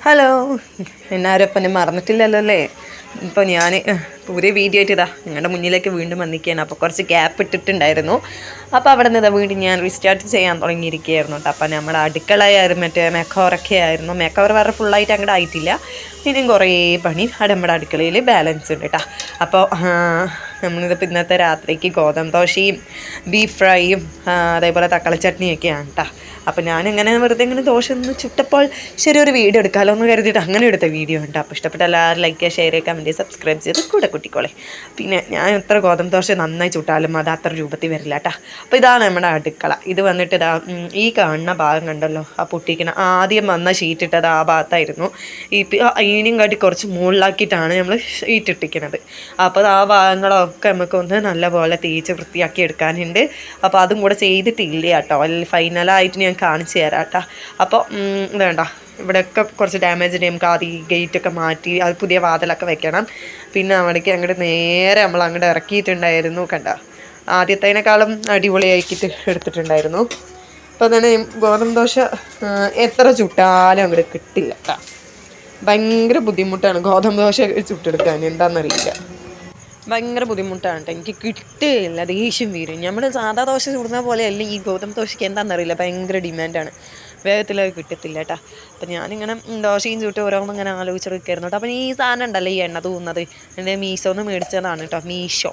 Hello, എന്നാരും അപ്പം എന്നെ മറന്നിട്ടില്ലല്ലോ അല്ലേ? ഇപ്പോൾ ഞാൻ പുതിയ വീഡിയോ ആയിട്ട് ഇതാ നിങ്ങളുടെ മുന്നിലേക്ക് വീണ്ടും വന്നിരിക്കുകയാണ്. അപ്പോൾ കുറച്ച് ഗ്യാപ്പ് ഇട്ടിട്ടുണ്ടായിരുന്നു. അപ്പോൾ അവിടെ നിന്ന് വീണ്ടും ഞാൻ റീസ്റ്റാർട്ട് ചെയ്യാൻ തുടങ്ങിയിരിക്കുകയായിരുന്നു കേട്ടോ. അപ്പോൾ നമ്മുടെ അടുക്കളയായിരുന്നു മറ്റേ മെക്കോറൊക്കെ ആയിരുന്നു. മെക്കോർ വേറെ ഫുള്ളായിട്ട് അങ്ങോട്ട് ആയിട്ടില്ല. ഇനിയും കുറേ പണി നമ്മുടെ അടുക്കളയിൽ ബാലൻസ് ഉണ്ട് കേട്ടോ. അപ്പോൾ നമ്മളിതിപ്പോൾ ഇന്നത്തെ രാത്രിക്ക് ഗോതമ്പ് ദോശയും ബീഫ് ഫ്രൈയും അതേപോലെ തക്കാളി ചട്നിയൊക്കെയാണ് കേട്ടോ. അപ്പോൾ ഞാനിങ്ങനെ വെറുതെ ഇങ്ങനെ ദോശ ഒന്ന് ചുട്ടപ്പോൾ ശരി ഒരു വീഡിയോ എടുക്കാമല്ലോ എന്ന് കരുതിയിട്ട് അങ്ങനെ എടുത്ത വീഡിയോ ഉണ്ട്. അപ്പോൾ ഇഷ്ടപ്പെട്ട എല്ലാവരും ലൈക്ക് ചെയ്യുക, ഷെയർ ചെയ്യുക, കമൻറ്റ്, സബ്സ്ക്രൈബ് ചെയ്ത് കൂടെ കുട്ടിക്കോളെ. പിന്നെ ഞാൻ എത്ര ഗോതമ്പ് ദോശ നന്നായി ചുട്ടാലും അത് അത്ര രൂപത്തിൽ വരില്ല കേട്ടോ. അപ്പോൾ ഇതാണ് നമ്മുടെ അടുക്കള. ഇത് വന്നിട്ട് ഇതാ ഈ കാണുന്ന ഭാഗം കണ്ടല്ലോ, ആ പൊട്ടിക്കണ ആദ്യം വന്ന ഷീറ്റ് ഇട്ടത് ആ ഭാഗത്തായിരുന്നു. ഇതിനും കാട്ടി കുറച്ച് മുകളിലാക്കിയിട്ടാണ് നമ്മൾ ഷീറ്റ് ഇട്ടിരിക്കുന്നത്. അപ്പോൾ ആ ഭാഗങ്ങളൊക്കെ നമുക്കൊന്ന് നല്ലപോലെ തേച്ച് വൃത്തിയാക്കി എടുക്കാനുണ്ട്. അപ്പോൾ അതും കൂടെ ചെയ്തിട്ടില്ല കേട്ടോ. ഫൈനലായിട്ട് ഞാൻ കാണിച്ചു തരാം കേട്ടോ. അപ്പോൾ ഇത് വേണ്ട, ഇവിടെയൊക്കെ കുറച്ച് ഡാമേജ് ഉണ്ട്. നമുക്ക് ആദ്യം ഈ ഗേറ്റൊക്കെ മാറ്റി അത് പുതിയ വാതിലൊക്കെ വെക്കണം. പിന്നെ അവിടേക്ക് അങ്ങോട്ട് നേരെ നമ്മൾ അങ്ങോട്ട് ഇറക്കിയിട്ടുണ്ടായിരുന്നു. കണ്ട ആദ്യത്തേനേക്കാളും അടിപൊളിയാക്കിയിട്ട് എടുത്തിട്ടുണ്ടായിരുന്നു. അപ്പോൾ തന്നെ ഗോതമ്പ് ദോശ എത്ര ചുട്ടാലും അങ്ങോട്ട് കിട്ടില്ല കേട്ടോ. ഭയങ്കര ബുദ്ധിമുട്ടാണ് ഗോതമ്പ് ദോശ ചുട്ടെടുക്കാൻ. എന്താണെന്നറിയില്ല, ഭയങ്കര ബുദ്ധിമുട്ടാണ് കേട്ടോ. എനിക്ക് കിട്ടുകയില്ല, ദേഷ്യം വരും. നമ്മൾ സാധാ ദോശ ചുടുന്ന പോലെയല്ല ഈ ഗോതമ്പ് ദോശയ്ക്ക്. എന്താണെന്നറിയില്ല, ഭയങ്കര ഡിമാൻഡാണ്. വേഗത്തിൽ അത് കിട്ടത്തില്ല കേട്ടോ. അപ്പം ഞാനിങ്ങനെ ദോശയും ചുട്ട് ഓരോന്നും ഇങ്ങനെ ആലോചിച്ചെടുക്കായിരുന്നു കേട്ടോ. അപ്പം ഈ സാധനം ഉണ്ടല്ലോ, ഈ എണ്ണ തൂന്നത്, എൻ്റെ മീഷോന്ന് മേടിച്ചതാണ് കേട്ടോ. മീഷോ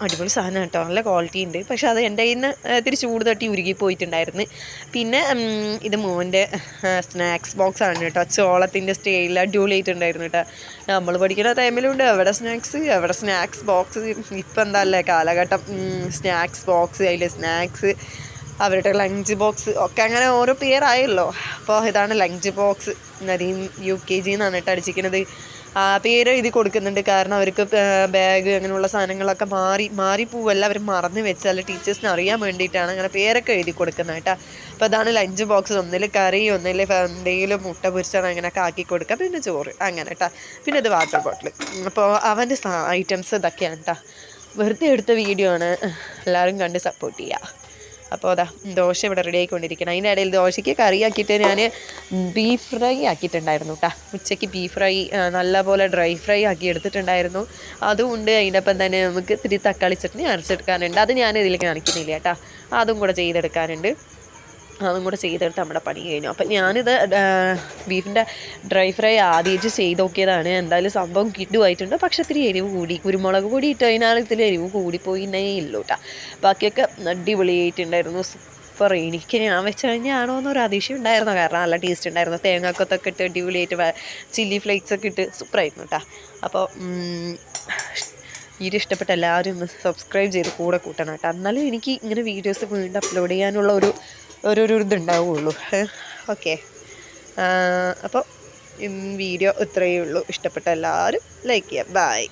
അടിപൊളി സാധനം കേട്ടോ, നല്ല ക്വാളിറ്റി ഉണ്ട്. പക്ഷെ അത് എൻ്റെ കയ്യിൽ നിന്ന് ഇത്തിരി ചൂട് തട്ടി ഉരുകിപ്പോയിട്ടുണ്ടായിരുന്നു. പിന്നെ ഇത് മോൻ്റെ സ്നാക്സ് ബോക്സ് ആണ് കേട്ടോ. ചോളത്തിൻ്റെ സ്റ്റൈലിൽ അടിപൊളിയായിട്ടുണ്ടായിരുന്നു കേട്ടോ. നമ്മൾ പഠിക്കുന്ന ടൈമിലുണ്ട് എവിടെ സ്നാക്സ് ബോക്സ്. ഇപ്പം എന്താ അല്ലേ കാലഘട്ടം, സ്നാക്സ് ബോക്സ്, അതിൽ സ്നാക്സ്, അവരുടെ ലഞ്ച് ബോക്സ് ഒക്കെ അങ്ങനെ ഓരോ പേരായല്ലോ. അപ്പോൾ ഇതാണ് ലഞ്ച് ബോക്സ്. നദീം UKG എന്നാണ് കേട്ടോ അടിച്ചിരിക്കുന്നത്. പേര് എഴുതി കൊടുക്കുന്നുണ്ട്, കാരണം അവർക്ക് ബാഗ് അങ്ങനെയുള്ള സാധനങ്ങളൊക്കെ മാറിപ്പോവല്ല, അവർ മറന്ന് വെച്ചാൽ ടീച്ചേഴ്സിന് അറിയാൻ വേണ്ടിയിട്ടാണ് അങ്ങനെ പേരൊക്കെ എഴുതി കൊടുക്കുന്നത് കേട്ടോ. അപ്പോൾ അതാണ് ലഞ്ച് ബോക്സ്. ഒന്നിൽ കറി, ഒന്നിൽ എന്തെങ്കിലും മുട്ട പൊരിച്ചാണ് അങ്ങനെയൊക്കെ ആക്കി കൊടുക്കുക, പിന്നെ ചോറ് അങ്ങനെ കേട്ടോ. പിന്നെ ഇത് വാട്ടർ ബോട്ടിൽ. അപ്പോൾ അവൻ്റെ ഐറ്റംസ് ഇതൊക്കെയാണ് കേട്ടോ. വെറുതെ എടുത്ത വീഡിയോ ആണ്, എല്ലാവരും കണ്ട് സപ്പോർട്ട് ചെയ്യുക. അപ്പോൾ അതാ ദോശ ഇവിടെ റെഡി ആയിക്കൊണ്ടിരിക്കണം. അതിൻ്റെ ഇടയിൽ ദോശയ്ക്ക് കറിയാക്കിയിട്ട് ഞാൻ ബീഫ് ഫ്രൈ ആക്കിയിട്ടുണ്ടായിരുന്നു കേട്ടോ. ഉച്ചയ്ക്ക് ബീഫ് ഫ്രൈ നല്ലപോലെ ഡ്രൈ ഫ്രൈ ആക്കി എടുത്തിട്ടുണ്ടായിരുന്നു. അതും ഉണ്ട്. അതിനൊപ്പം തന്നെ നമുക്ക് ഇത്തിരി തക്കാളി ചട്നി അരച്ചെടുക്കാനുണ്ട്. അത് ഞാൻ ഇതിൽ കാണിക്കുന്നില്ല കേട്ടോ. അതും കൂടെ ചെയ്തെടുക്കാനുണ്ട്. അതും കൂടെ ചെയ്തെടുത്ത് നമ്മുടെ പണി കഴിഞ്ഞു. അപ്പം ഞാനിത് ബീഫിൻ്റെ ഡ്രൈ ഫ്രൈ ആദ്യമായിട്ട് ചെയ്ത് നോക്കിയതാണ്. എന്തായാലും സംഭവം കിടുവായിട്ടുണ്ട്. പക്ഷെ ഇത്തിരി എരിവ് കൂടി, കുരുമുളക് പൊടി ഇട്ട് അതിനാണ് ഇത്തിരി എരിവ് കൂടിപ്പോയിന്നേ ഇല്ലൂ കേട്ടോ. ബാക്കിയൊക്കെ അടിപൊളിയായിട്ടുണ്ടായിരുന്നു, സൂപ്പർ. എനിക്ക് ഞാൻ വെച്ച് കഴിഞ്ഞാണോ എന്നൊരു അതിശയം ഉണ്ടായിരുന്നു, കാരണം നല്ല ടേസ്റ്റ് ഉണ്ടായിരുന്നു. തേങ്ങാക്കൊത്തൊക്കെ ഇട്ട് അടിപൊളിയായിട്ട് ചില്ലി ഫ്ലേക്സ് ഒക്കെ ഇട്ട് സൂപ്പറായിരുന്നു കേട്ടോ. അപ്പോൾ വീഡിയോ ഇഷ്ടപ്പെട്ട എല്ലാവരും ഒന്ന് സബ്സ്ക്രൈബ് ചെയ്ത് കൂടെ കൂട്ടണം കേട്ടോ. എന്നാലും എനിക്ക് ഇങ്ങനെ വീഡിയോസ് വീണ്ടും അപ്ലോഡ് ചെയ്യാനുള്ള ഒരു ഇതുണ്ടാവുകയുള്ളൂ. ഓക്കെ, അപ്പോൾ വീഡിയോ ഇത്രയേ ഉള്ളൂ. ഇഷ്ടപ്പെട്ട എല്ലാവരും ലൈക്ക് ചെയ്യുക. ബൈ.